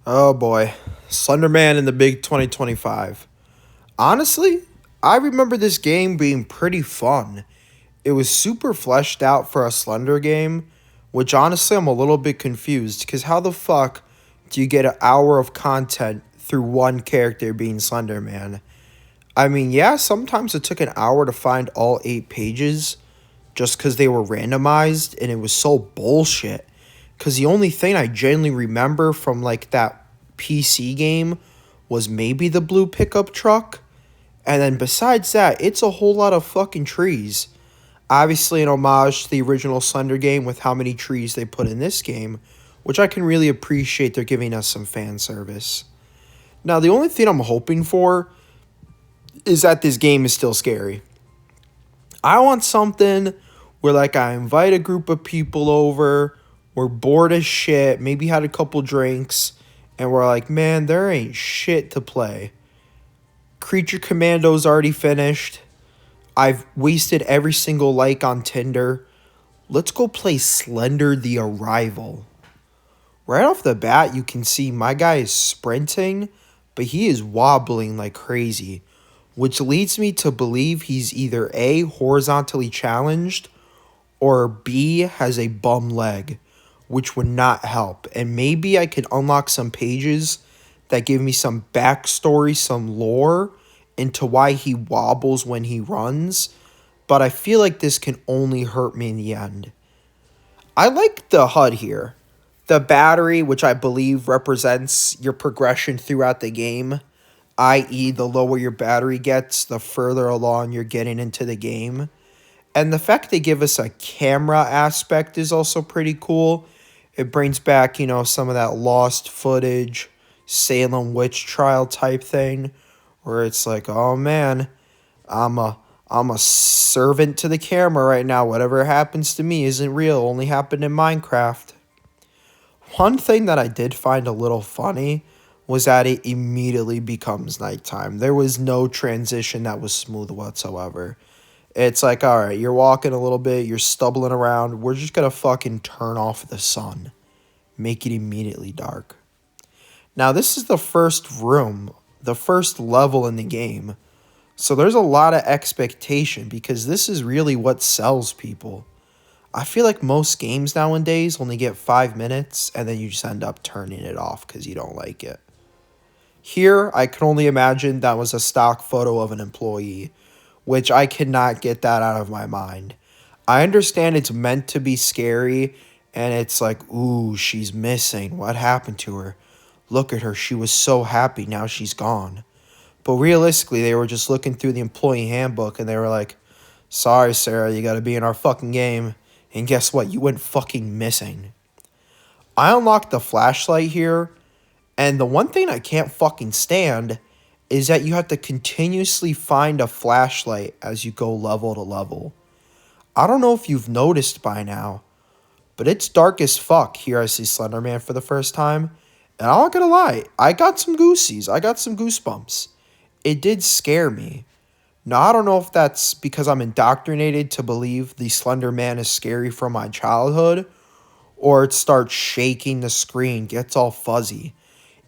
Oh boy, Slender Man in the big 2025. Honestly, I remember this game being pretty fun. It was super fleshed out for a Slender game, which honestly I'm a little bit confused because how the fuck do you get an hour of content through one character being Slender Man? I mean, yeah, sometimes it took an hour to find all 8 pages just because they were randomized and it was so bullshit. Because the only thing I genuinely remember from like that PC game was maybe the blue pickup truck. And then besides that, it's a whole lot of fucking trees. Obviously, an homage to the original Slender game with how many trees they put in this game, which I can really appreciate they're giving us some fan service. Now, the only thing I'm hoping for is that this game is still scary. I want something where like I invite a group of people over, we're bored as shit, maybe had a couple drinks, and we're like, man, there ain't shit to play. Creature Commando's already finished. I've wasted every single like on Tinder. Let's go play Slender the Arrival. Right off the bat, you can see my guy is sprinting, but he is wobbling like crazy, which leads me to believe he's either A, horizontally challenged, or B, has a bum leg, which would not help. And maybe I could unlock some pages that give me some backstory, some lore into why he wobbles when he runs, but I feel like this can only hurt me in the end. I like the HUD here. The battery, which I believe represents your progression throughout the game, i.e., the lower your battery gets, the further along you're getting into the game. And the fact they give us a camera aspect is also pretty cool. It brings back, some of that lost footage, Salem witch trial type thing, where it's like, oh man, I'm a I'm a servant to the camera right now. Whatever happens to me isn't real, only happened in Minecraft. One thing that I did find a little funny was that it immediately becomes nighttime. There was no transition that was smooth whatsoever. It's like, all right, you're walking a little bit, you're stumbling around. We're just going to fucking turn off the sun, make it immediately dark. Now, this is the first room, the first level in the game. So there's a lot of expectation because this is really what sells people. I feel like most games nowadays only get 5 minutes and then you just end up turning it off because you don't like it. Here, I can only imagine that was a stock photo of an employee, which I cannot get that out of my mind. I understand it's meant to be scary and it's like, ooh, she's missing. What happened to her? Look at her. She was so happy. Now she's gone. But realistically, they were just looking through the employee handbook and they were like, sorry, Sarah, you got to be in our fucking game. And guess what? You went fucking missing. I unlocked the flashlight here, and the one thing I can't fucking stand is that you have to continuously find a flashlight as you go level to level. I don't know if you've noticed by now, but it's dark as fuck here I see Slenderman for the first time. And I'm not gonna lie, I got some goosies. I got some goosebumps. It did scare me. Now, I don't know if that's because I'm indoctrinated to believe the Slender Man is scary from my childhood, or it starts shaking the screen, gets all fuzzy.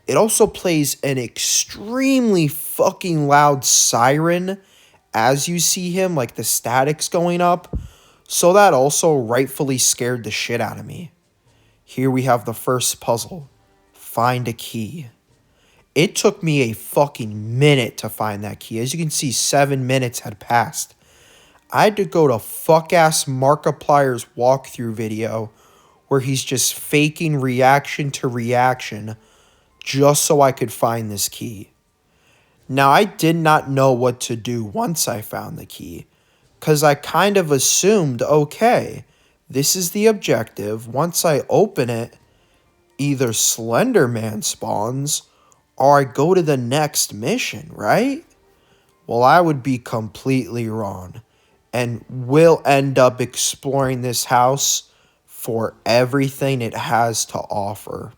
It also plays an extremely fucking loud siren as you see him, like the static's going up, so that also rightfully scared the shit out of me. Here we have the first puzzle. Find a key. It took me a fucking minute to find that key. As you can see, 7 minutes had passed. I had to go to fuck-ass Markiplier's walkthrough video where he's just faking reaction to reaction just so I could find this key. Now, I did not know what to do once I found the key, because I kind of assumed, okay, this is the objective. Once I open it, either Slender Man spawns or I go to the next mission, right? Well, I would be completely wrong and will end up exploring this house for everything it has to offer.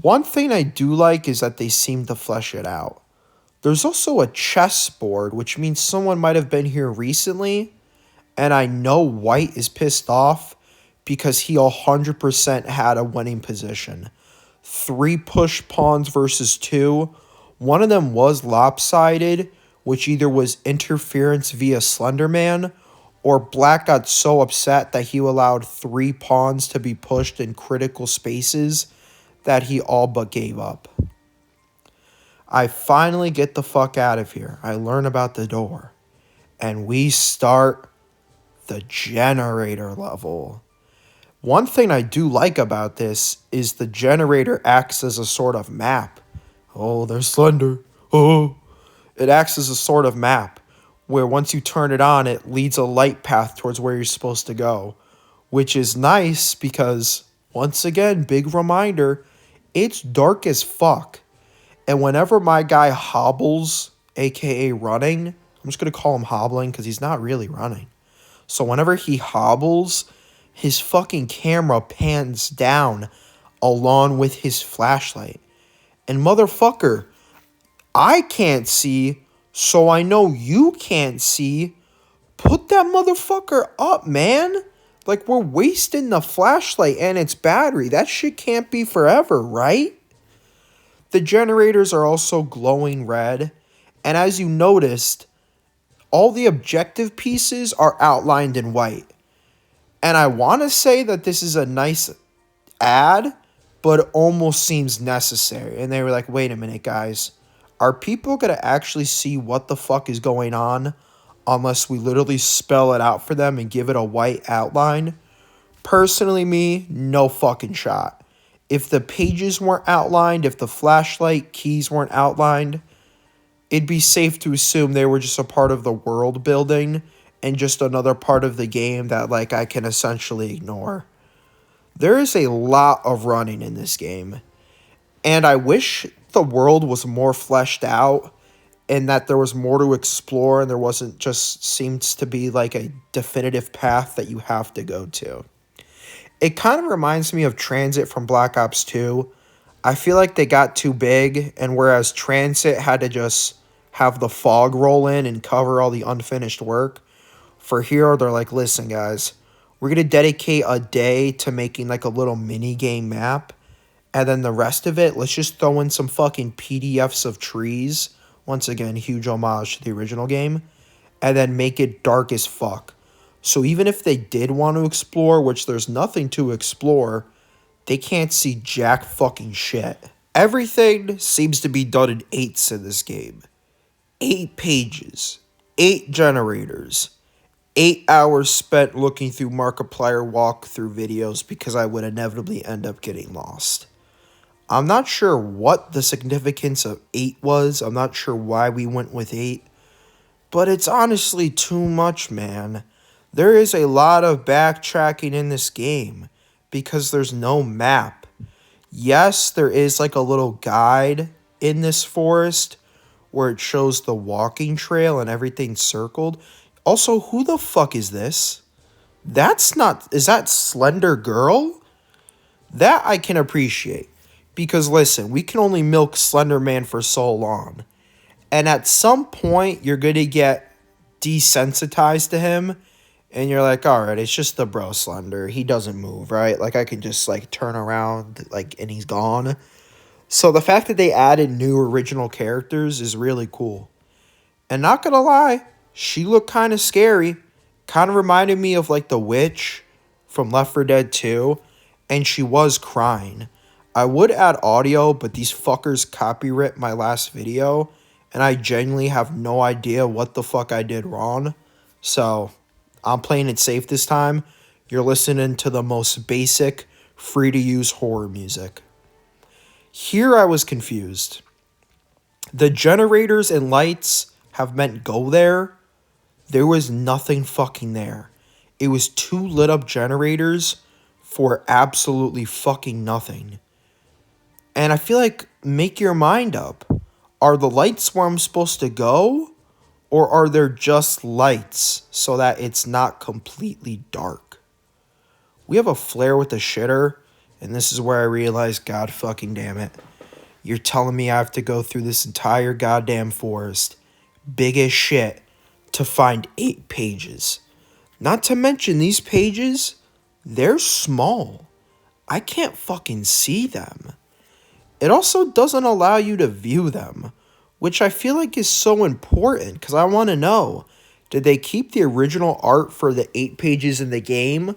One thing I do like is that they seem to flesh it out. There's also a chessboard, which means someone might have been here recently, and I know White is pissed off because he 100% had a winning position. 3 push pawns versus 2. One of them was lopsided, which either was interference via Slenderman, or Black got so upset that he allowed 3 pawns to be pushed in critical spaces that he all but gave up. I finally get the fuck out of here. I learn about the door. And we start the generator level. One thing I do like about this is the generator acts as a sort of map. Oh, there's Slender. Oh. It acts as a sort of map where once you turn it on, it leads a light path towards where you're supposed to go, which is nice because, once again, big reminder, it's dark as fuck. And whenever my guy hobbles, aka running, I'm just going to call him hobbling because he's not really running. So whenever he hobbles, his fucking camera pans down along with his flashlight. And motherfucker, I can't see, so I know you can't see. Put that motherfucker up, man. Like, we're wasting the flashlight and its battery. That shit can't be forever, right? The generators are also glowing red. And as you noticed, all the objective pieces are outlined in white. And I want to say that this is a nice ad, but it almost seems necessary. And they were like, wait a minute, guys. Are people going to actually see what the fuck is going on unless we literally spell it out for them and give it a white outline? Personally, me, no fucking shot. If the pages weren't outlined, if the flashlight keys weren't outlined, it'd be safe to assume they were just a part of the world building and just another part of the game that, like, I can essentially ignore. There is a lot of running in this game, and I wish the world was more fleshed out and that there was more to explore and there wasn't just seems to be like a definitive path that you have to go to. It kind of reminds me of Transit from Black Ops 2. I feel like they got too big, and whereas Transit had to just have the fog roll in and cover all the unfinished work, for here they're like, listen guys, we're going to dedicate a day to making like a little mini game map, and then the rest of it, let's just throw in some fucking PDFs of trees, once again, huge homage to the original game, and then make it dark as fuck. So even if they did want to explore, which there's nothing to explore, they can't see jack fucking shit. Everything seems to be done in 8s in this game. 8 pages, 8 generators, 8 hours spent looking through Markiplier walkthrough videos because I would inevitably end up getting lost. I'm not sure what the significance of 8 was. I'm not sure why we went with 8. But it's honestly too much, man. There is a lot of backtracking in this game because there's no map. Yes, there is like a little guide in this forest where it shows the walking trail and everything circled. Also, who the fuck is this? Is that Slender Girl? That I can appreciate. Because listen, we can only milk Slender Man for so long. And at some point, you're going to get desensitized to him. And you're like, alright, it's just the bro Slender. He doesn't move, right? Like, I can just, like, turn around, like, and he's gone. So the fact that they added new original characters is really cool. And not gonna lie, she looked kind of scary. Kind of reminded me of, like, the witch from Left 4 Dead 2. And she was crying. I would add audio, but these fuckers copyright my last video. And I genuinely have no idea what the fuck I did wrong. So I'm playing it safe this time. You're listening to the most basic, free-to-use horror music. Here I was confused. The generators and lights have meant go there. There was nothing fucking there. It was 2 lit-up generators for absolutely fucking nothing. And I feel like, make your mind up. Are the lights where I'm supposed to go? Or are there just lights so that it's not completely dark? We have a flare with the shitter, and this is where I realize, god fucking damn it. You're telling me I have to go through this entire goddamn forest, big as shit, to find 8 pages. Not to mention these pages, they're small. I can't fucking see them. It also doesn't allow you to view them, which I feel like is so important because I want to know, did they keep the original art for the 8 pages in the game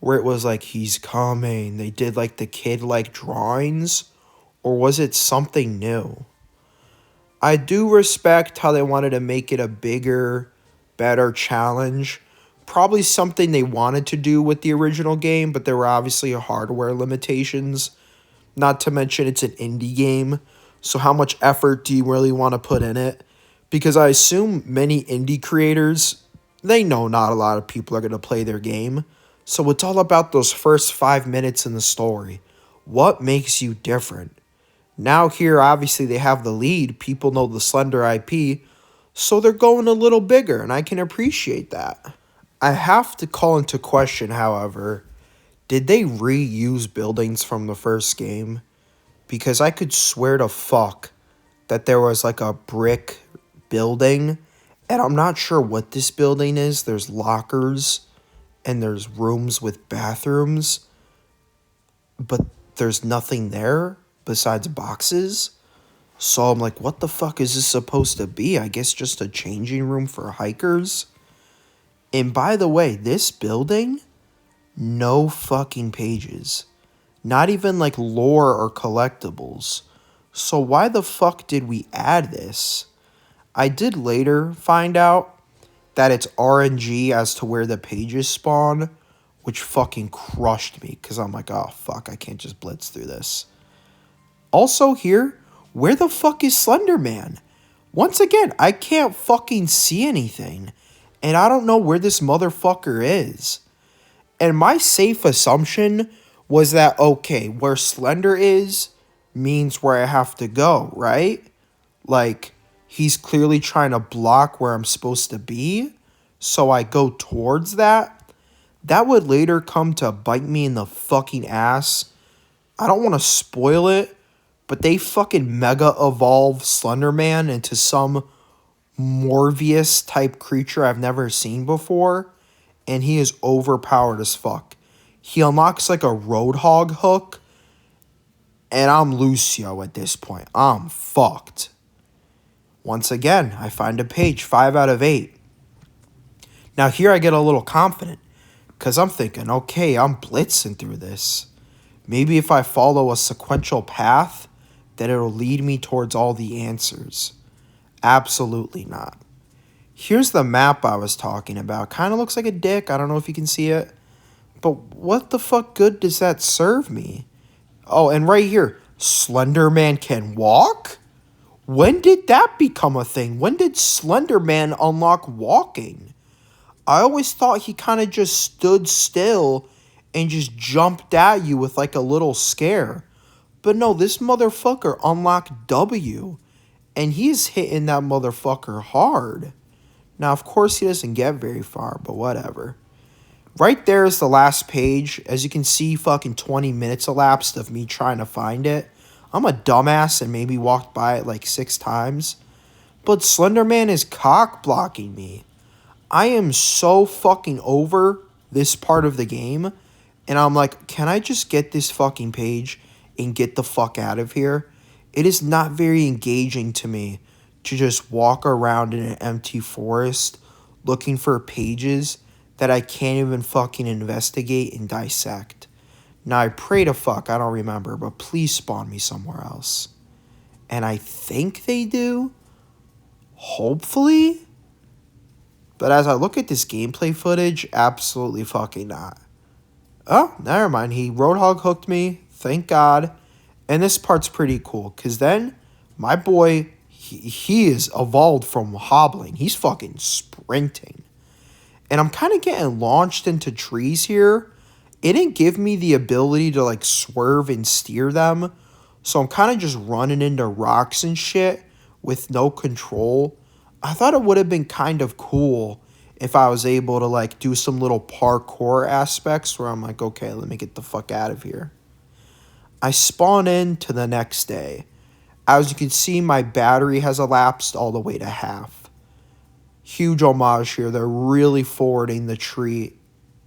where it was like, he's coming? They did like the kid like drawings, or was it something new? I do respect how they wanted to make it a bigger, better challenge. Probably something they wanted to do with the original game, but there were obviously hardware limitations. Not to mention it's an indie game, so how much effort do you really want to put in it? Because I assume many indie creators, they know not a lot of people are going to play their game. So it's all about those first 5 minutes in the story. What makes you different? Now here, obviously, they have the lead. People know the Slender IP, so they're going a little bigger, and I can appreciate that. I have to call into question, however, did they reuse buildings from the first game? Because I could swear to fuck that there was like a brick building, and I'm not sure what this building is. There's lockers and there's rooms with bathrooms, but there's nothing there besides boxes. So I'm like, what the fuck is this supposed to be? I guess just a changing room for hikers. And by the way, this building, no fucking pages. Not even like lore or collectibles. So why the fuck did we add this? I did later find out that it's RNG as to where the pages spawn, which fucking crushed me because I'm like, oh fuck, I can't just blitz through this. Also here, where the fuck is Slender Man? Once again, I can't fucking see anything, and I don't know where this motherfucker is. And my safe assumption was that, okay, where Slender is means where I have to go, right? Like, he's clearly trying to block where I'm supposed to be, so I go towards that. That would later come to bite me in the fucking ass. I don't want to spoil it, but they fucking mega evolve Slender Man into some Morbius type creature I've never seen before, and he is overpowered as fuck. He unlocks like a Roadhog hook, and I'm Lucio at this point. I'm fucked. Once again, I find a page, 5 out of 8. Now here I get a little confident, because I'm thinking, okay, I'm blitzing through this. Maybe if I follow a sequential path, that it'll lead me towards all the answers. Absolutely not. Here's the map I was talking about. Kind of looks like a dick. I don't know if you can see it. But what the fuck good does that serve me? Oh, and right here, Slender Man can walk? When did that become a thing? When did Slender Man unlock walking? I always thought he kind of just stood still and just jumped at you with like a little scare. But no, this motherfucker unlocked W, and he's hitting that motherfucker hard. Now, of course, he doesn't get very far, but whatever. Right there is the last page. As you can see, fucking 20 minutes elapsed of me trying to find it. I'm a dumbass and maybe walked by it like 6 times. But Slender Man is cock blocking me. I am so fucking over this part of the game. And I'm like, can I just get this fucking page and get the fuck out of here? It is not very engaging to me to just walk around in an empty forest looking for pages that I can't even fucking investigate and dissect. Now, I pray to fuck, I don't remember, but please spawn me somewhere else. And I think they do. Hopefully. But as I look at this gameplay footage, absolutely fucking not. Oh, never mind. He Roadhog hooked me. Thank God. And this part's pretty cool. Because then, my boy, he is evolved from hobbling. He's fucking sprinting. And I'm kind of getting launched into trees here. It didn't give me the ability to like swerve and steer them. So I'm kind of just running into rocks and shit with no control. I thought it would have been kind of cool if I was able to like do some little parkour aspects where I'm like, okay, let me get the fuck out of here. I spawn in to the next day. As you can see, my battery has elapsed all the way to half. Huge homage here. They're really forwarding the tree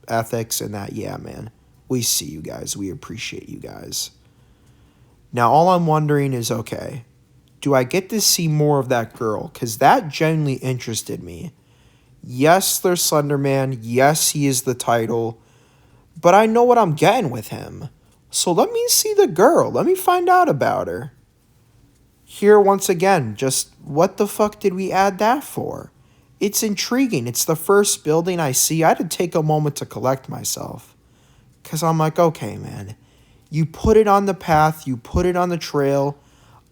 ethics and that. Yeah, man. We see you guys. We appreciate you guys. Now all I'm wondering is, okay, do I get to see more of that girl? Because that genuinely interested me. Yes, there's Slender Man. Yes, he is the title. But I know what I'm getting with him. So let me see the girl. Let me find out about her. Here, once again, just what the fuck did we add that for? It's intriguing. It's the first building I see. I had to take a moment to collect myself. Because I'm like, okay, man. You put it on the path. You put it on the trail.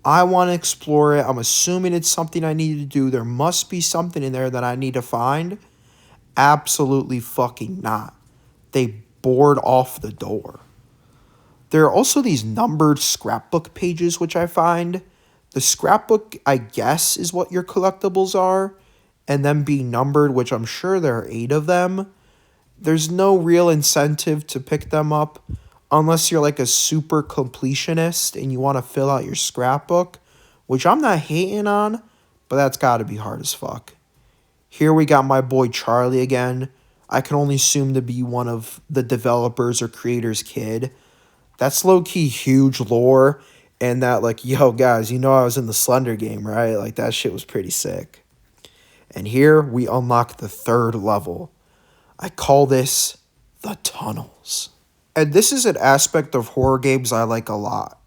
I want to explore it. I'm assuming it's something I need to do. There must be something in there that I need to find. Absolutely fucking not. They board off the door. There are also these numbered scrapbook pages, which I find. The scrapbook, I guess, is what your collectibles are, and them being numbered, which I'm sure there are 8 of them. There's no real incentive to pick them up unless you're like a super completionist and you want to fill out your scrapbook, which I'm not hating on, but that's got to be hard as fuck. Here we got my boy Charlie again. I can only assume to be one of the developers or creators' kid. That's low-key huge lore, and that, like, yo, guys, you know I was in the Slender game, right? Like, that shit was pretty sick. And here we unlock the 3rd level. I call this the tunnels. And this is an aspect of horror games I like a lot.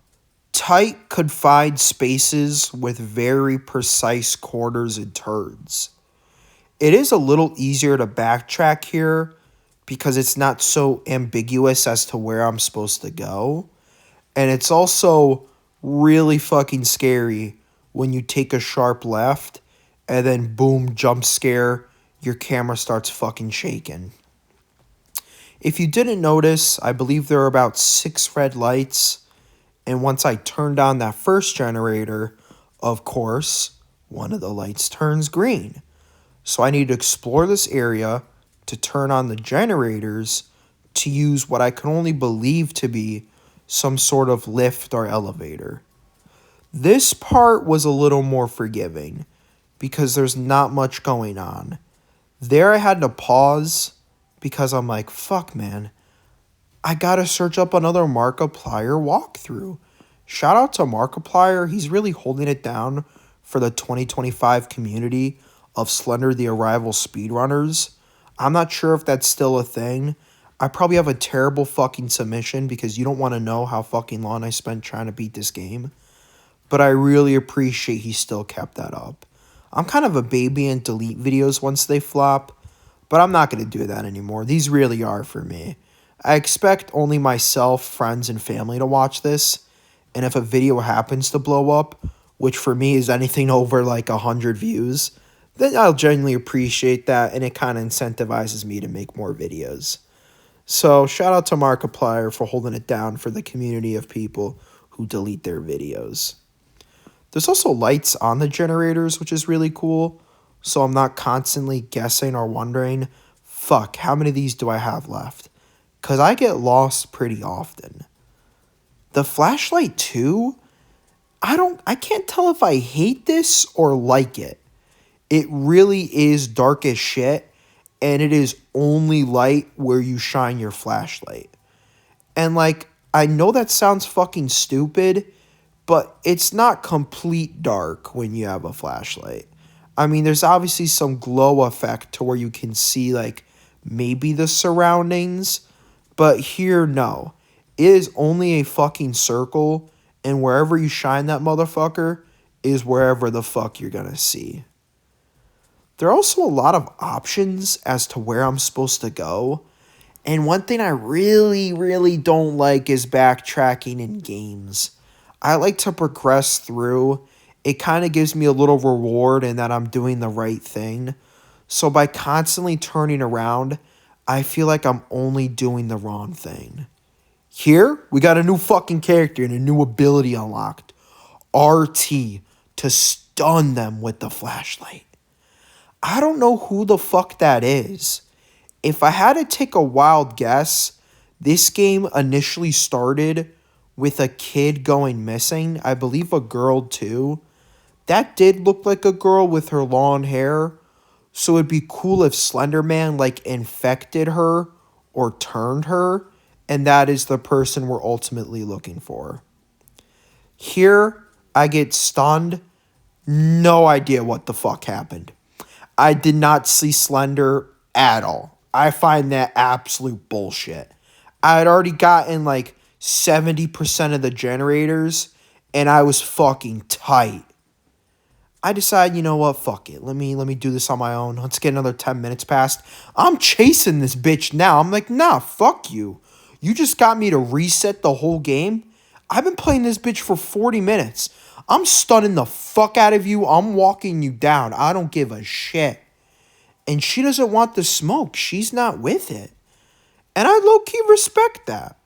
Tight, confined spaces with very precise corners and turns. It is a little easier to backtrack here because it's not so ambiguous as to where I'm supposed to go. And it's also really fucking scary when you take a sharp left and then boom, jump scare, your camera starts fucking shaking. If you didn't notice, I believe there are about 6 red lights. And once I turned on that first generator, of course, one of the lights turns green. So I need to explore this area to turn on the generators to use what I can only believe to be some sort of lift or elevator. This part was a little more forgiving because there's not much going on. There I had to pause because I'm like, fuck, man. I gotta search up another Markiplier walkthrough. Shout out to Markiplier. He's really holding it down for the 2025 community of Slender the Arrival speedrunners. I'm not sure if that's still a thing. I probably have a terrible fucking submission because you don't want to know how fucking long I spent trying to beat this game. But I really appreciate he still kept that up. I'm kind of a baby and delete videos once they flop, but I'm not going to do that anymore. These really are for me. I expect only myself, friends, and family to watch this, and if a video happens to blow up, which for me is anything over like 100 views, then I'll genuinely appreciate that, and it kind of incentivizes me to make more videos. So shout out to Markiplier for holding it down for the community of people who delete their videos. There's also lights on the generators, which is really cool, so I'm not constantly guessing or wondering, fuck, how many of these do I have left? Because I get lost pretty often. The flashlight too, I can't tell if I hate this or like it. It really is dark as shit, and it is only light where you shine your flashlight. And like, I know that sounds fucking stupid, but it's not complete dark when you have a flashlight. I mean, there's obviously some glow effect to where you can see like maybe the surroundings, but here, no. It is only a fucking circle, and wherever you shine that motherfucker is wherever the fuck you're gonna see. There are also a lot of options as to where I'm supposed to go. And one thing I really, really don't like is backtracking in games. I like to progress through. It kind of gives me a little reward in that I'm doing the right thing. So by constantly turning around, I feel like I'm only doing the wrong thing. Here, we got a new fucking character and a new ability unlocked. RT, to stun them with the flashlight. I don't know who the fuck that is. If I had to take a wild guess, this game initially started with a kid going missing. I believe a girl too. That did look like a girl with her long hair. So it'd be cool if Slender Man like infected her or turned her. And that is the person we're ultimately looking for. Here, I get stunned. No idea what the fuck happened. I did not see Slender at all. I find that absolute bullshit. I had already gotten like 70% of the generators and I was fucking tight. I decide, you know what, fuck it. Let me do this on my own. Let's get another 10 minutes past. I'm chasing this bitch now. I'm like, nah, fuck you. You just got me to reset the whole game. I've been playing this bitch for 40 minutes. I'm stunning the fuck out of you. I'm walking you down. I don't give a shit. And she doesn't want the smoke. She's not with it. And I low-key respect that.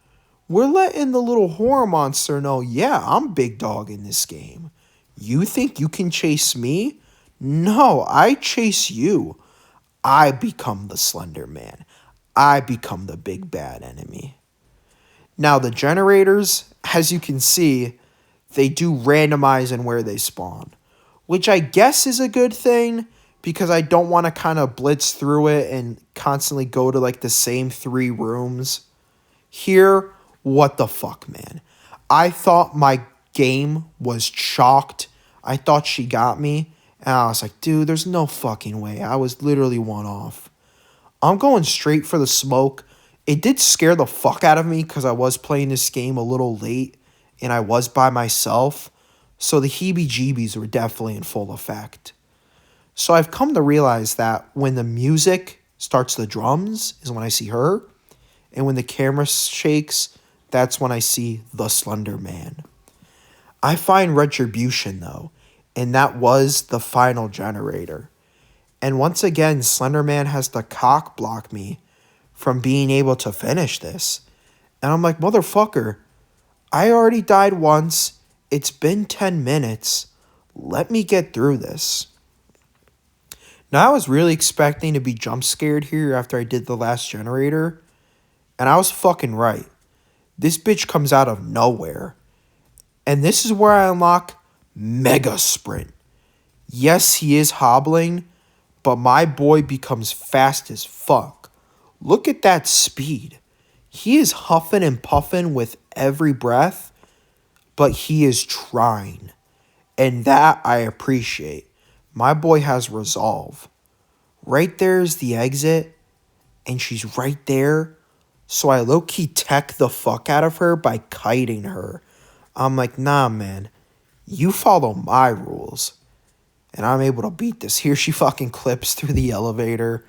We're letting the little horror monster know, yeah, I'm big dog in this game. You think you can chase me? No, I chase you. I become the Slender Man. I become the big bad enemy. Now, the generators, as you can see, they do randomize in where they spawn, which I guess is a good thing because I don't want to kind of blitz through it and constantly go to like the same 3 rooms. Here, what the fuck, man? I thought my game was chalked. I thought she got me. And I was like, dude, there's no fucking way. I was literally one off. I'm going straight for the smoke. It did scare the fuck out of me because I was playing this game a little late and I was by myself. So the heebie-jeebies were definitely in full effect. So I've come to realize that when the music starts the drums is when I see her. And when the camera shakes, that's when I see the Slender Man. I find Retribution, though, and that was the final generator. And once again, Slender Man has to cock block me from being able to finish this. And I'm like, motherfucker, I already died once. It's been 10 minutes. Let me get through this. Now, I was really expecting to be jump scared here after I did the last generator. And I was fucking right. This bitch comes out of nowhere. And this is where I unlock Mega Sprint. Yes, he is hobbling, but my boy becomes fast as fuck. Look at that speed. He is huffing and puffing with every breath, but he is trying. And that I appreciate. My boy has resolve. Right there is the exit, and she's right there. So I low-key tech the fuck out of her by kiting her. I'm like, nah, man. You follow my rules. And I'm able to beat this. Here she fucking clips through the elevator,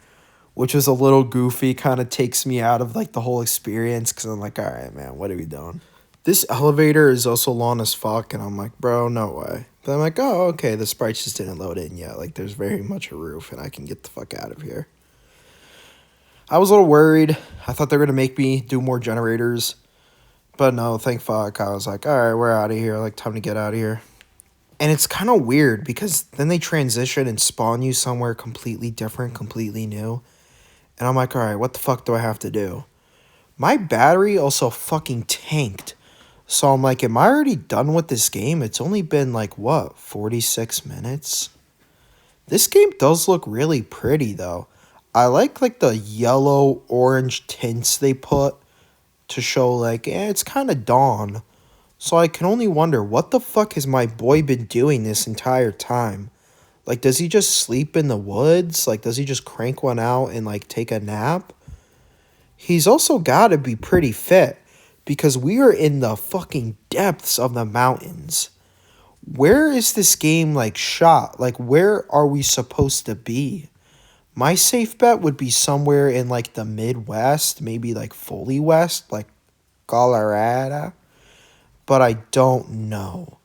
which was a little goofy. Kind of takes me out of, like, the whole experience. Because I'm like, all right, man, what are we doing? This elevator is also long as fuck. And I'm like, bro, no way. But I'm like, oh, okay. The sprites just didn't load in yet. Like, there's very much a roof. And I can get the fuck out of here. I was a little worried. I thought they were going to make me do more generators. But no, thank fuck. I was like, all right, we're out of here. Like, time to get out of here. And it's kind of weird because then they transition and spawn you somewhere completely different, completely new. And I'm like, all right, what the fuck do I have to do? My battery also fucking tanked. So I'm like, am I already done with this game? It's only been like, what, 46 minutes? This game does look really pretty, though. I like the yellow-orange tints they put to show, like, it's kind of dawn. So I can only wonder, what the fuck has my boy been doing this entire time? Like, does he just sleep in the woods? Like, does he just crank one out and, like, take a nap? He's also got to be pretty fit because we are in the fucking depths of the mountains. Where is this game, like, shot? Like, where are we supposed to be? My safe bet would be somewhere in, like, the Midwest, maybe, like, fully west, like Colorado. But I don't know.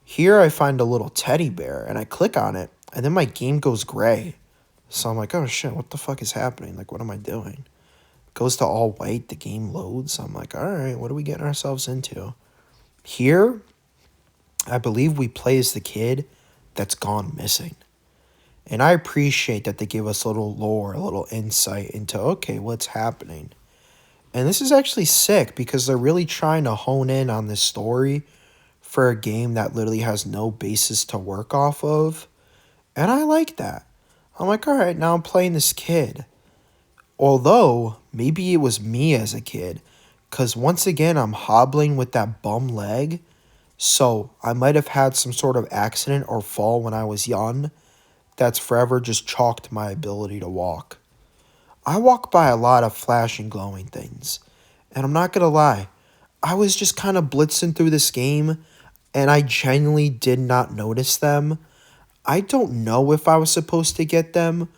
Here I find a little teddy bear, and I click on it, and then my game goes gray. So I'm like, oh shit, what the fuck is happening? Like, what am I doing? It goes to all white, the game loads. I'm like, all right, what are we getting ourselves into? Here, I believe we play as the kid that's gone missing. And I appreciate that they give us a little lore, a little insight into, okay, what's happening. And this is actually sick because they're really trying to hone in on this story for a game that literally has no basis to work off of. And I like that. I'm like, all right, now I'm playing this kid. Although, maybe it was me as a kid. Because once again, I'm hobbling with that bum leg. So I might have had some sort of accident or fall when I was young that's forever just chalked my ability to walk. I walk by a lot of flashing glowing things, and I'm not gonna lie, I was just kind of blitzing through this game and I genuinely did not notice them. I don't know if I was supposed to get them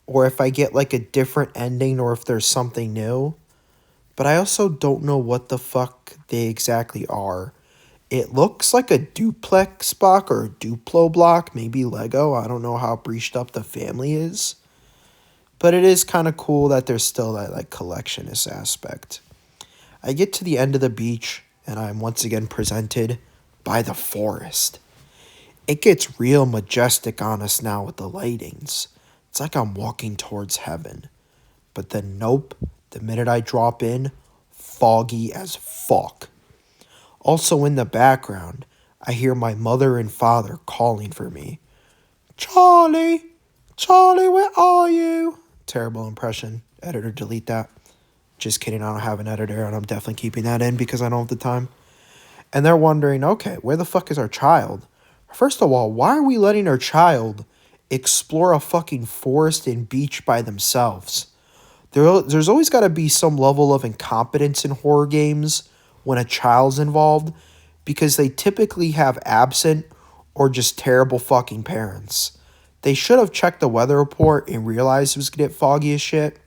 or if I get like a different ending or if there's something new, but I also don't know what the fuck they exactly are. It looks like a duplex block or a Duplo block, maybe Lego. I don't know how breached up the family is. But it is kind of cool that there's still that like collectionist aspect. I get to the end of the beach and I'm once again presented by the forest. It gets real majestic on us now with the lightings. It's like I'm walking towards heaven. But then nope, the minute I drop in, foggy as fuck. Also in the background, I hear my mother and father calling for me. Charlie! Charlie, where are you? Terrible impression. Editor, delete that. Just kidding, I don't have an editor, and I'm definitely keeping that in because I don't have the time. And they're wondering, okay, where the fuck is our child? First of all, why are we letting our child explore a fucking forest and beach by themselves? There's always got to be some level of incompetence in horror games when a child's involved because they typically have absent or just terrible fucking parents. They should have checked the weather report and realized it was going to get foggy as shit.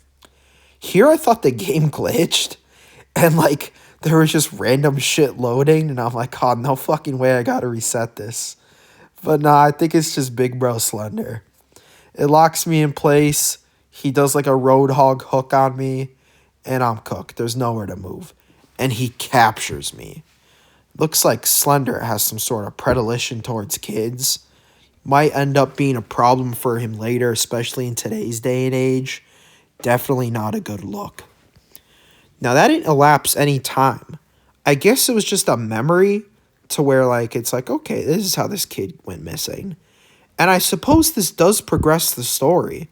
Here I thought the game glitched and like there was just random shit loading and I'm like, oh, no fucking way I gotta reset this. But nah, I think it's just Big Bro Slender. It locks me in place. He does like a roadhog hook on me and I'm cooked. There's nowhere to move. And he captures me. Looks like Slender has some sort of predilection towards kids. Might end up being a problem for him later, especially in today's day and age. Definitely not a good look. Now, that didn't elapse any time. I guess it was just a memory to where, like, it's like, okay, this is how this kid went missing. And I suppose this does progress the story.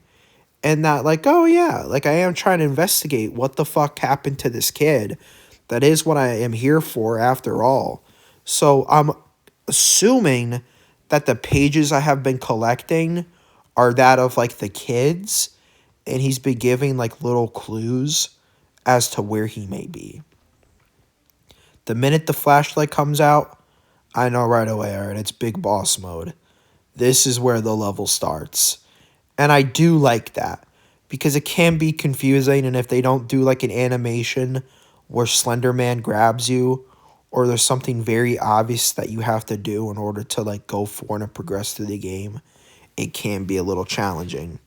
And that, like, oh, yeah, like, I am trying to investigate what the fuck happened to this kid. That is what I am here for, after all. So, I'm assuming that the pages I have been collecting are that of, like, the kids. And he's been giving, like, little clues as to where he may be. The minute the flashlight comes out, I know right away, all right, it's big boss mode. This is where the level starts. And I do like that because it can be confusing, and if they don't do like an animation where Slender Man grabs you or there's something very obvious that you have to do in order to like go forward and progress through the game, it can be a little challenging.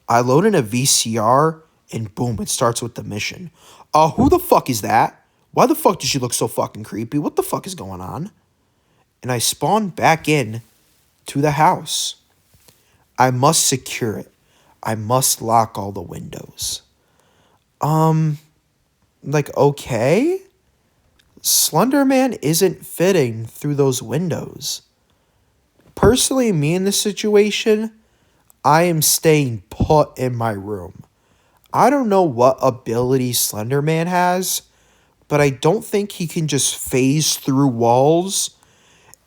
I load in a VCR and boom, it starts with the mission. Who the fuck is that? Why the fuck does she look so fucking creepy? What the fuck is going on? And I spawn back in to the house. I must secure it. I must lock all the windows. Like, okay? Slender Man isn't fitting through those windows. Personally, me in this situation, I am staying put in my room. I don't know what ability Slender Man has, but I don't think he can just phase through walls.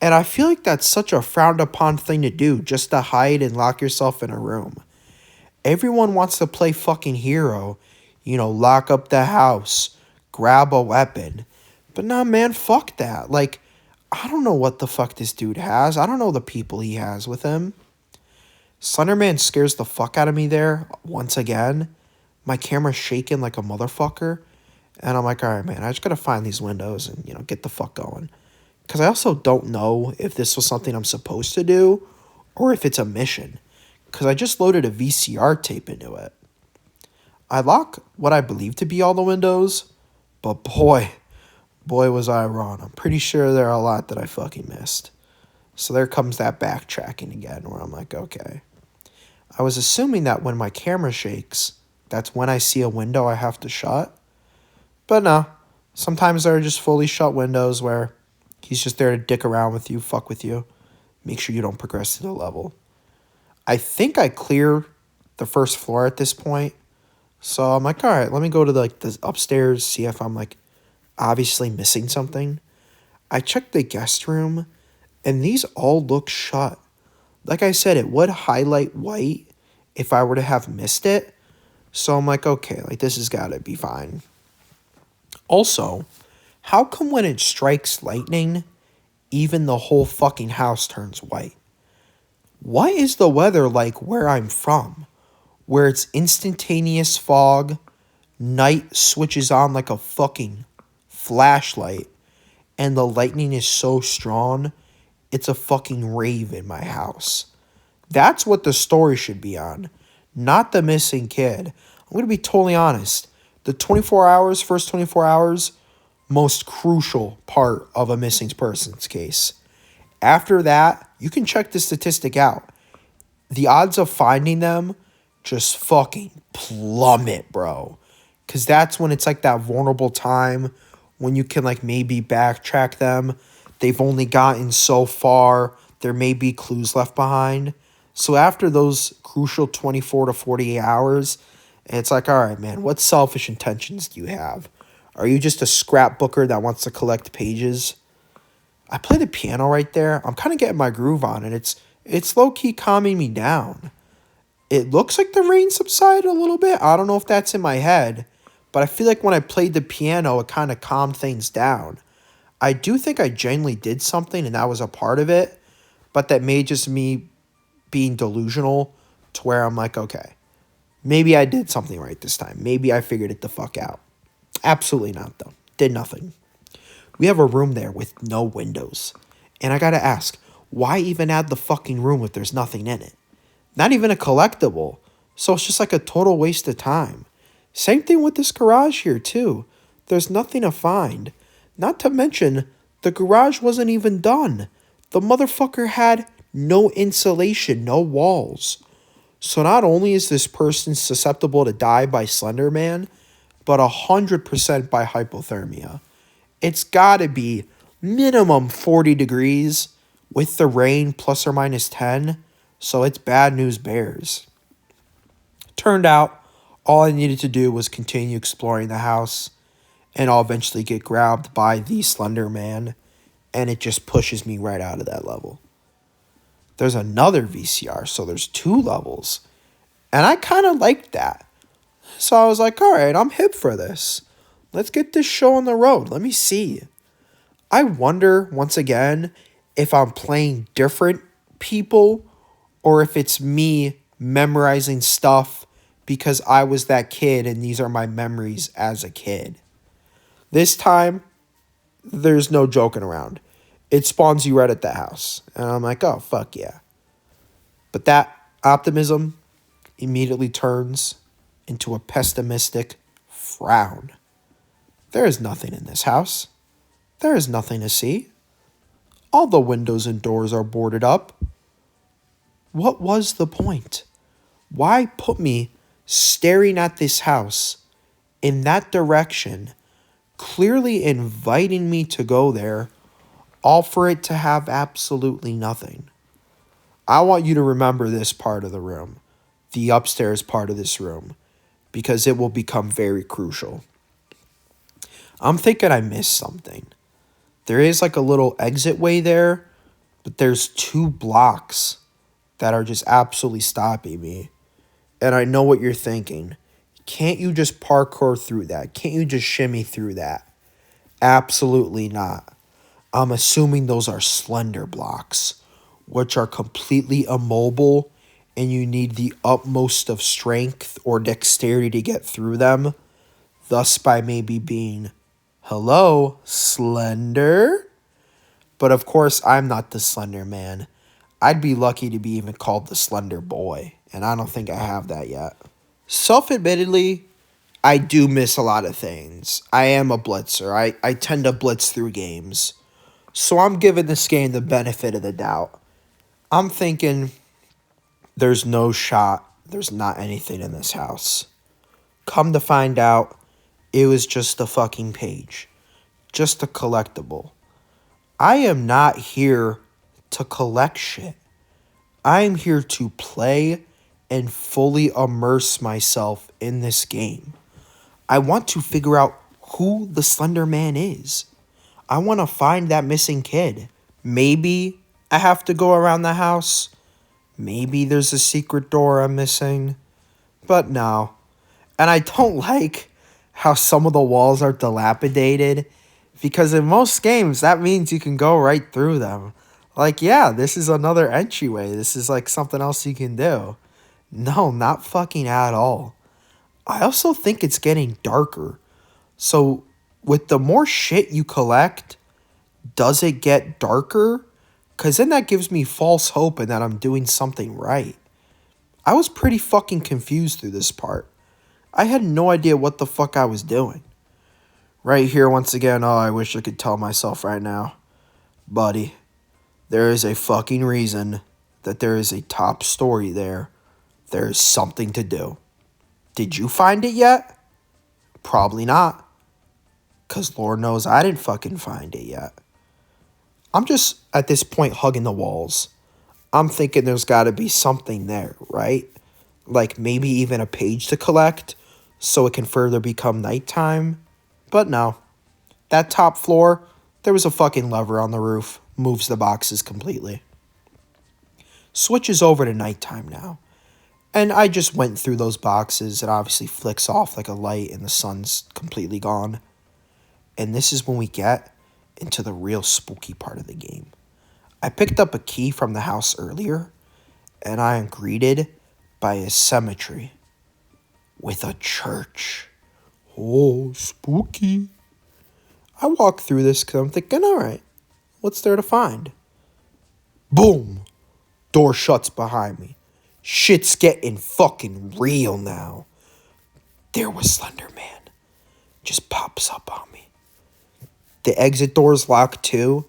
And I feel like that's such a frowned upon thing to do, just to hide and lock yourself in a room. Everyone wants to play fucking hero, lock up the house, grab a weapon. But nah, man, fuck that. Like, I don't know what the fuck this dude has. I don't know the people he has with him. Slenderman scares the fuck out of me there once again. My camera's shaking like a motherfucker. And I'm like, all right, man, I just gotta find these windows and, get the fuck going. Because I also don't know if this was something I'm supposed to do or if it's a mission. Because I just loaded a VCR tape into it. I lock what I believe to be all the windows, but boy was I wrong. I'm pretty sure there are a lot that I fucking missed. So there comes that backtracking again where I'm like, okay. I was assuming that when my camera shakes, that's when I see a window I have to shut. But no, sometimes there are just fully shut windows where he's just there to dick around with you, fuck with you, make sure you don't progress to the level. I think I clear the first floor at this point. So I'm like, all right, let me go to the upstairs, see if I'm like obviously missing something. I checked the guest room, and these all look shut. Like I said, it would highlight white if I were to have missed it. So I'm like, okay, like this has got to be fine. Also, how come when it strikes lightning, even the whole fucking house turns white? What is the weather like where I'm from? Where it's instantaneous fog, night switches on like a fucking flashlight, and the lightning is so strong, it's a fucking rave in my house. That's what the story should be on, not the missing kid. I'm going to be totally honest. The 24 hours, first 24 hours, most crucial part of a missing persons case. After that, you can check the statistic out. The odds of finding them just fucking plummet, bro. Because that's when it's like that vulnerable time when you can like maybe backtrack them. They've only gotten so far. There may be clues left behind. So after those crucial 24 to 48 hours, it's like, all right, man, what selfish intentions do you have? Are you just a scrapbooker that wants to collect pages? I play the piano right there. I'm kind of getting my groove on it. It's low-key calming me down. It looks like the rain subsided a little bit. I don't know if that's in my head, but I feel like when I played the piano, it kind of calmed things down. I do think I genuinely did something, and that was a part of it, but that may just me being delusional to where I'm like, okay, maybe I did something right this time. Maybe I figured it the fuck out. Absolutely not, though. Did nothing. We have a room there with no windows. And I gotta ask, why even add the fucking room if there's nothing in it? Not even a collectible. So it's just like a total waste of time. Same thing with this garage here, too. There's nothing to find. Not to mention, the garage wasn't even done. The motherfucker had no insulation, no walls. So not only is this person susceptible to die by Slender Man, but 100% by hypothermia. It's gotta be minimum 40 degrees with the rain plus or minus 10, so it's bad news bears. Turned out, all I needed to do was continue exploring the house, and I'll eventually get grabbed by the Slender Man, and it just pushes me right out of that level. There's another VCR, so there's 2 levels, and I kind of liked that. So I was like, all right, I'm hip for this. Let's get this show on the road. Let me see. I wonder, once again, if I'm playing different people or if it's me memorizing stuff because I was that kid and these are my memories as a kid. This time, there's no joking around. It spawns you right at the house. And I'm like, oh, fuck yeah. But that optimism immediately turns into a pessimistic frown. There is nothing in this house. There is nothing to see. All the windows and doors are boarded up. What was the point? Why put me staring at this house in that direction, clearly inviting me to go there, all for it to have absolutely nothing? I want you to remember this part of the room, the upstairs part of this room, because it will become very crucial. I'm thinking I missed something. There is like a little exit way there, but there's 2 blocks that are just absolutely stopping me. And I know what you're thinking. Can't you just parkour through that? Can't you just shimmy through that? Absolutely not. I'm assuming those are Slender blocks, which are completely immobile, and you need the utmost of strength or dexterity to get through them, thus by maybe being, hello, Slender? But of course, I'm not the Slender Man. I'd be lucky to be even called the Slender Boy, and I don't think I have that yet. Self-admittedly, I do miss a lot of things. I am a blitzer. I tend to blitz through games. So I'm giving this game the benefit of the doubt. I'm thinking there's no shot. There's not anything in this house. Come to find out, it was just a fucking page. Just a collectible. I am not here to collect shit. I am here to play and fully immerse myself in this game. I want to figure out who the Slender Man is. I want to find that missing kid. Maybe I have to go around the house. Maybe there's a secret door I'm missing. But no. And I don't like how some of the walls are dilapidated, because in most games that means you can go right through them. Like, yeah, this is another entryway. This is like something else you can do. No, not fucking at all. I also think it's getting darker. So, with the more shit you collect, does it get darker? Because then that gives me false hope and that I'm doing something right. I was pretty fucking confused through this part. I had no idea what the fuck I was doing. Right here, once again, oh, I wish I could tell myself right now. Buddy, there is a fucking reason that there is a top story there. There is something to do. Did you find it yet? Probably not. Because Lord knows I didn't fucking find it yet. I'm just, at this point, hugging the walls. I'm thinking there's got to be something there, right? Like maybe even a page to collect so it can further become nighttime. But no. That top floor, there was a fucking lever on the roof. Moves the boxes completely. Switches over to nighttime now. And I just went through those boxes. It obviously flicks off like a light and the sun's completely gone. And this is when we get into the real spooky part of the game. I picked up a key from the house earlier, and I am greeted by a cemetery with a church. Oh, spooky. I walk through this because I'm thinking, all right, what's there to find? Boom. Door shuts behind me. Shit's getting fucking real now. There was Slender Man. Just pops up on me. The exit door's locked too.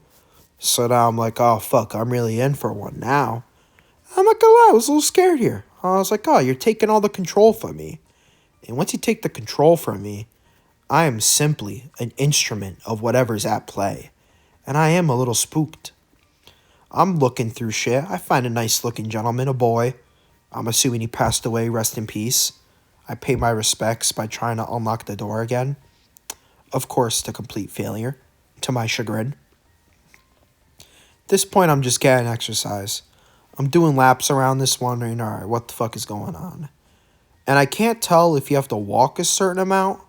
So now I'm like, oh fuck, I'm really in for one now. I'm not gonna lie, I was a little scared here. I was like, oh, you're taking all the control from me. And once you take the control from me, I am simply an instrument of whatever's at play. And I am a little spooked. I'm looking through shit. I find a nice looking gentleman, a boy. I'm assuming he passed away, rest in peace. I pay my respects by trying to unlock the door again. Of course, to complete failure, to my chagrin. At this point, I'm just getting exercise. I'm doing laps around this wondering, alright, what the fuck is going on? And I can't tell if you have to walk a certain amount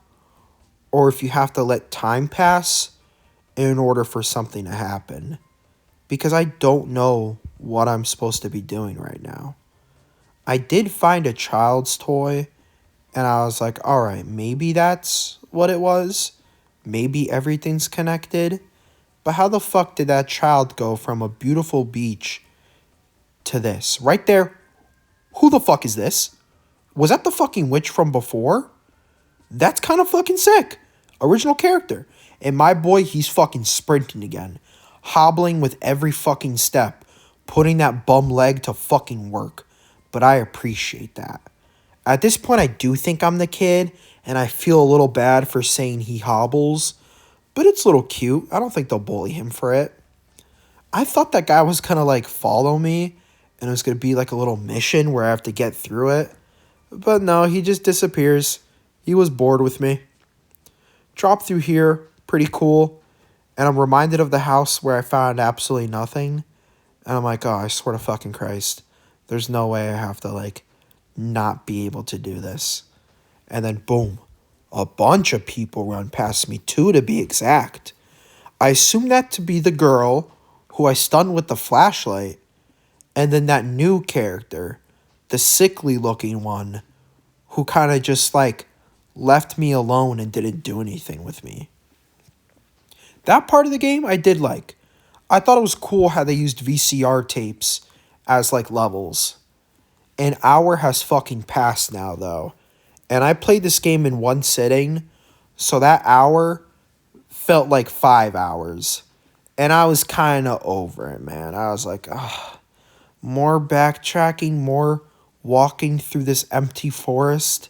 or if you have to let time pass in order for something to happen. Because I don't know what I'm supposed to be doing right now. I did find a child's toy, and I was like, alright, maybe that's what it was. Maybe everything's connected. But how the fuck did that child go from a beautiful beach to this? Right there. Who the fuck is this? Was that the fucking witch from before? That's kind of fucking sick. Original character. And my boy, he's fucking sprinting again. Hobbling with every fucking step. Putting that bum leg to fucking work. But I appreciate that. At this point, I do think I'm the kid, and I feel a little bad for saying he hobbles, but it's a little cute. I don't think they'll bully him for it. I thought that guy was gonna like follow me, and it was gonna be like a little mission where I have to get through it, but no, he just disappears. He was bored with me. Drop through here, pretty cool, and I'm reminded of the house where I found absolutely nothing, and I'm like, oh, I swear to fucking Christ. There's no way I have to, like, not be able to do this. And then, boom, a bunch of people run past me, two to be exact. I assume that to be the girl who I stunned with the flashlight, and then that new character, the sickly-looking one, who kind of just, like, left me alone and didn't do anything with me. That part of the game I did like. I thought it was cool how they used VCR tapes as like levels. An hour has fucking passed now though. And I played this game in one sitting. So that hour felt like 5 hours. And I was kind of over it, man. I was like, more backtracking, more walking through this empty forest.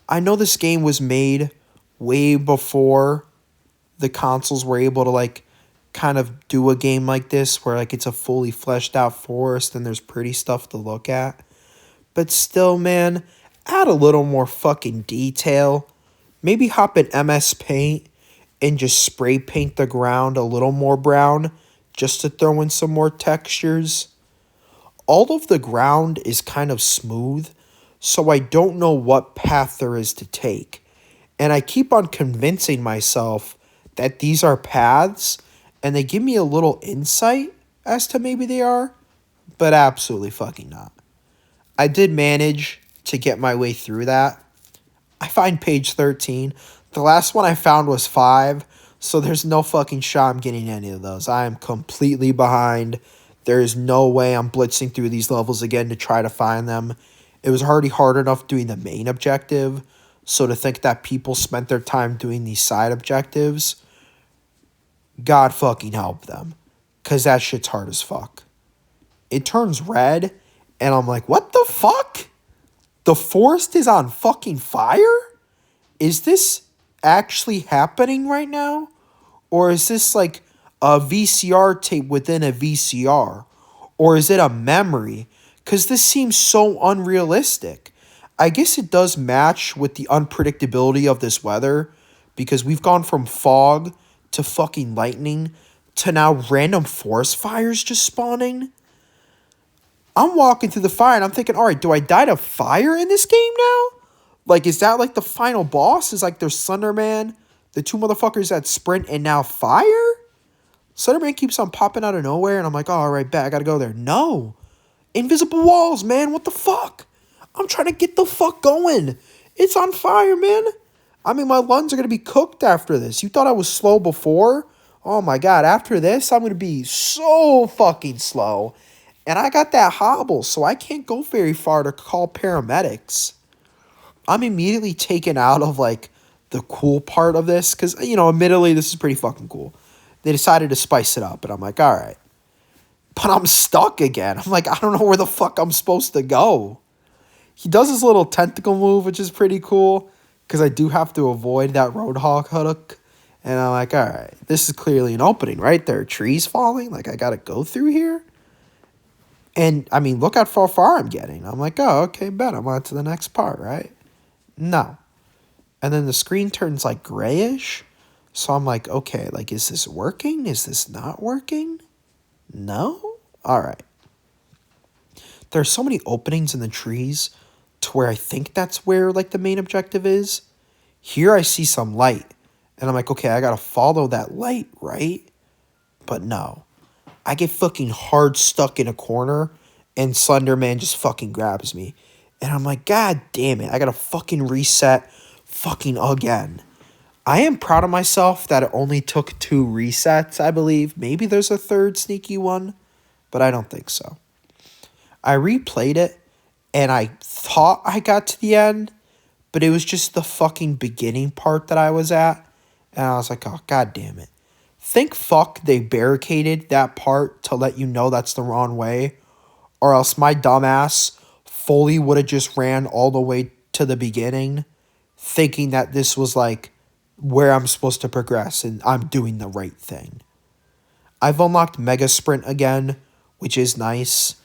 I know this game was made way before the consoles were able to like kind of do a game like this where like it's a fully fleshed out forest and there's pretty stuff to look at. But still, man, add a little more fucking detail. Maybe hop in MS Paint and just spray paint the ground a little more brown just to throw in some more textures. All of the ground is kind of smooth, so I don't know what path there is to take. And I keep on convincing myself that these are paths, and they give me a little insight as to maybe they are, but absolutely fucking not. I did manage to get my way through that. I find page 13. The last one I found was 5, so there's no fucking shot I'm getting any of those. I am completely behind. There is no way I'm blitzing through these levels again to try to find them. It was already hard enough doing the main objective, so to think that people spent their time doing these side objectives, God fucking help them, because that shit's hard as fuck. It turns red, and I'm like, what the fuck? The forest is on fucking fire? Is this actually happening right now? Or is this like a VCR tape within a VCR? Or is it a memory? Because this seems so unrealistic. I guess it does match with the unpredictability of this weather, because we've gone from fog to fucking lightning to now random forest fires just spawning. I'm walking through the fire and I'm thinking, all right, do I die to fire in this game now? Like, is that like the final boss? Is like there's Slender Man, the two motherfuckers that sprint, and now fire? Slender Man keeps on popping out of nowhere, and I'm like, oh, all right, bet, I gotta go there. No. Invisible walls, man, what the fuck? I'm trying to get the fuck going. It's on fire, man. I mean, my lungs are gonna be cooked after this. You thought I was slow before? Oh my god, after this, I'm gonna be so fucking slow. And I got that hobble, so I can't go very far to call paramedics. I'm immediately taken out of, like, the cool part of this. Because, you know, admittedly, this is pretty fucking cool. They decided to spice it up. And I'm like, all right. But I'm stuck again. I'm like, I don't know where the fuck I'm supposed to go. He does his little tentacle move, which is pretty cool. Because I do have to avoid that Roadhog hook. And I'm like, all right. This is clearly an opening, right? There are trees falling. Like, I got to go through here. And, I mean, look how far I'm getting. I'm like, oh, okay, bet. I'm on to the next part, right? No. And then the screen turns, like, grayish. So I'm like, okay, like, is this working? Is this not working? No? All right. There's so many openings in the trees to where I think that's where, like, the main objective is. Here I see some light. And I'm like, okay, I got to follow that light, right? But no. I get fucking hard stuck in a corner, and Slender Man just fucking grabs me. And I'm like, God damn it, I gotta fucking reset fucking again. I am proud of myself that it only took 2 resets, I believe. Maybe there's a third sneaky one, but I don't think so. I replayed it, and I thought I got to the end, but it was just the fucking beginning part that I was at. And I was like, oh, God damn it. Think fuck they barricaded that part to let you know that's the wrong way, or else my dumbass fully would have just ran all the way to the beginning thinking that this was like where I'm supposed to progress and I'm doing the right thing. I've unlocked Mega Sprint again, which is nice.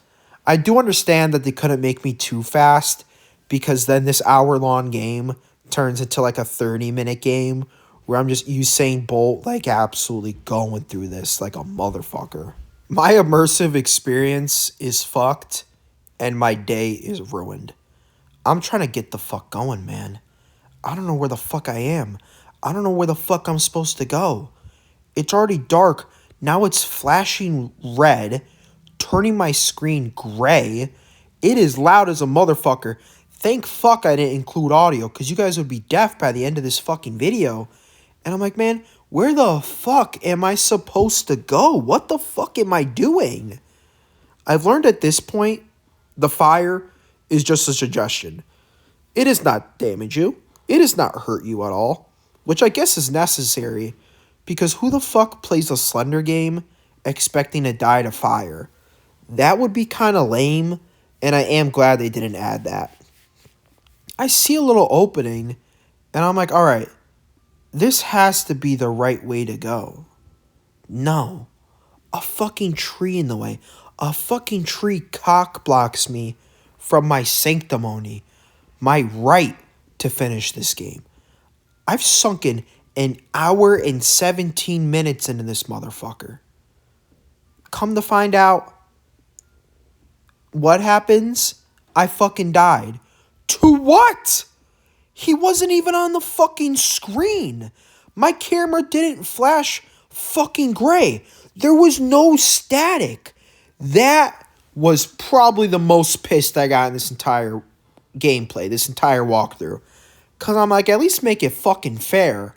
I do understand that they couldn't make me too fast, because then this hour-long game turns into like a 30-minute game where I'm just Usain Bolt, like, absolutely going through this like a motherfucker. My immersive experience is fucked, and my day is ruined. I'm trying to get the fuck going, man. I don't know where the fuck I am. I don't know where the fuck I'm supposed to go. It's already dark. Now it's flashing red, turning my screen gray. It is loud as a motherfucker. Thank fuck I didn't include audio, because you guys would be deaf by the end of this fucking video. And I'm like, man, where the fuck am I supposed to go? What the fuck am I doing? I've learned at this point, the fire is just a suggestion. It does not damage you. It does not hurt you at all, which I guess is necessary, because who the fuck plays a Slender game expecting to die to fire? That would be kind of lame, and I am glad they didn't add that. I see a little opening, and I'm like, all right, this has to be the right way to go. No. A fucking tree in the way. A fucking tree cock blocks me from my sanctimony, my right to finish this game. I've sunken An hour and 17 minutes into this motherfucker. Come to find out what happens? I fucking died. To what? He wasn't even on the fucking screen. My camera didn't flash fucking gray. There was no static. That was probably the most pissed I got in this entire gameplay, this entire walkthrough. Because I'm like, at least make it fucking fair.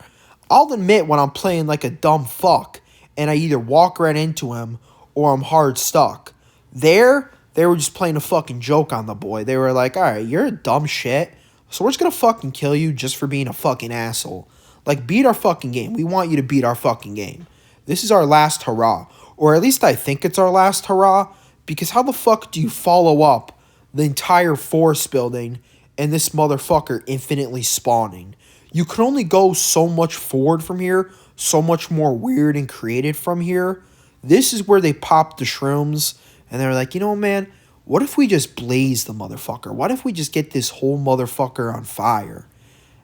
I'll admit when I'm playing like a dumb fuck and I either walk right into him or I'm hard stuck. There, they were just playing a fucking joke on the boy. They were like, alright, you're a dumb shit, so we're just gonna fucking kill you just for being a fucking asshole. Like, beat our fucking game. We want you to beat our fucking game. This is our last hurrah. Or at least I think it's our last hurrah, because how the fuck do you follow up the entire forest building and this motherfucker infinitely spawning? You can only go so much forward from here, so much more weird and creative from here. This is where they popped the shrooms, and they're like, you know, man, what if we just blaze the motherfucker? What if we just get this whole motherfucker on fire?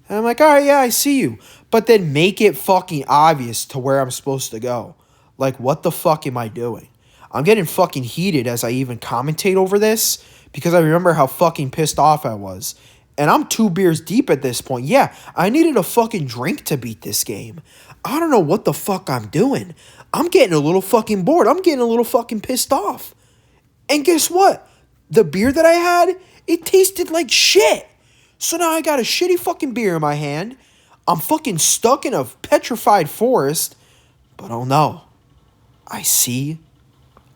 And I'm like, all right, yeah, I see you. But then make it fucking obvious to where I'm supposed to go. Like, what the fuck am I doing? I'm getting fucking heated as I even commentate over this because I remember how fucking pissed off I was. And I'm 2 beers deep at this point. Yeah, I needed a fucking drink to beat this game. I don't know what the fuck I'm doing. I'm getting a little fucking bored. I'm getting a little fucking pissed off. And guess what? The beer that I had, it tasted like shit. So now I got a shitty fucking beer in my hand. I'm fucking stuck in a petrified forest. But oh no, I see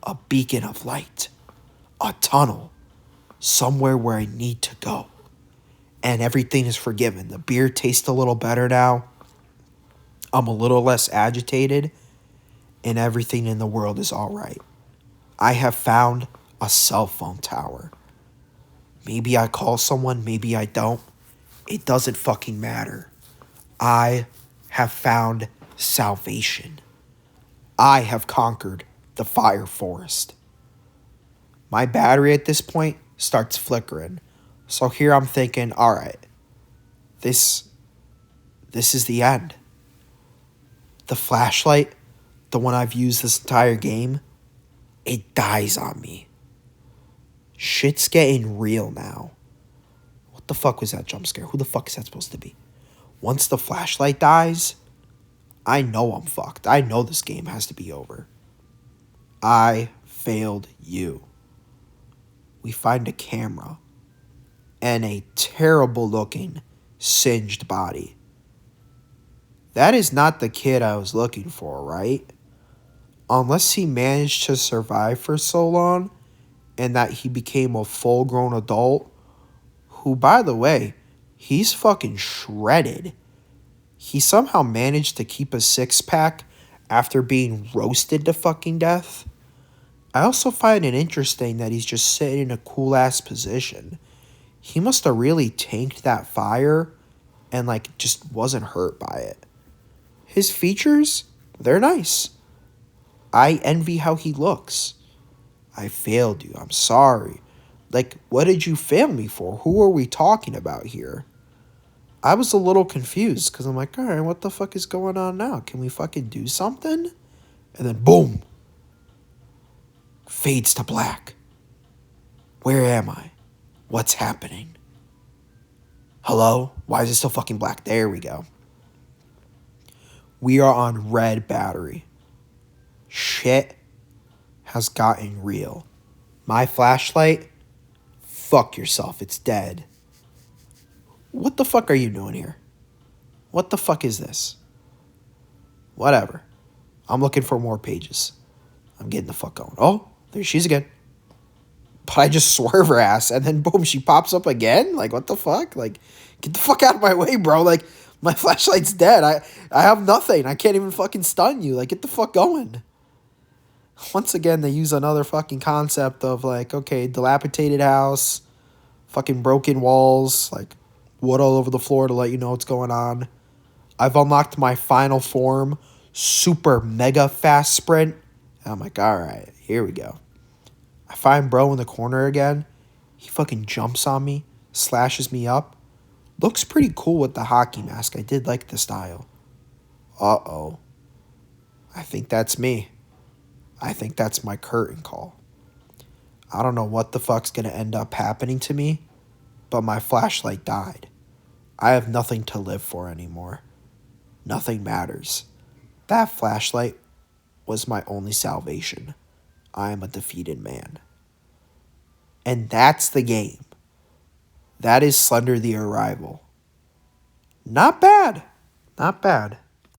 a beacon of light. A tunnel. Somewhere where I need to go. And everything is forgiven. The beer tastes a little better now. I'm a little less agitated. And everything in the world is alright. I have found a cell phone tower. Maybe I call someone, maybe I don't. It doesn't fucking matter. I have found salvation. I have conquered the fire forest. My battery at this point starts flickering. So here I'm thinking, alright, this is the end. The flashlight, the one I've used this entire game, it dies on me. Shit's getting real now. What the fuck was that jump scare? Who the fuck is that supposed to be? Once the flashlight dies, I know I'm fucked. I know this game has to be over. I failed you. We find a camera and a terrible looking singed body. That is not the kid I was looking for, right? Unless he managed to survive for so long and that he became a full-grown adult, who, by the way, he's fucking shredded. He somehow managed to keep a six-pack after being roasted to fucking death. I also find it interesting that he's just sitting in a cool-ass position. He must have really tanked that fire and, like, just wasn't hurt by it. His features, they're nice. I envy how he looks. I failed you. I'm sorry. Like, what did you fail me for? Who are we talking about here? I was a little confused because I'm like, all right, what the fuck is going on now? Can we fucking do something? And then boom. Fades to black. Where am I? What's happening? Hello? Why is it still fucking black? There we go. We are on red battery. Shit has gotten real. My flashlight? Fuck yourself, it's dead. What the fuck are you doing here? What the fuck is this? Whatever. I'm looking for more pages. I'm getting the fuck going. Oh, there she is again. But I just swerve her ass, and then boom, she pops up again? Like, what the fuck? Like, get the fuck out of my way, bro. Like, my flashlight's dead. I have nothing. I can't even fucking stun you. Like, get the fuck going. Once again, they use another fucking concept of, like, okay, dilapidated house, fucking broken walls, like, wood all over the floor to let you know what's going on. I've unlocked my final form, super mega fast sprint. And I'm like, all right, here we go. I find bro in the corner again. He fucking jumps on me, slashes me up. Looks pretty cool with the hockey mask. I did like the style. Uh-oh. I think that's me. I think that's my curtain call. I don't know what the fuck's gonna end up happening to me, but my flashlight died. I have nothing to live for anymore. Nothing matters. That flashlight was my only salvation. I am a defeated man. And that's the game. That is Slender the Arrival. Not bad. Not bad.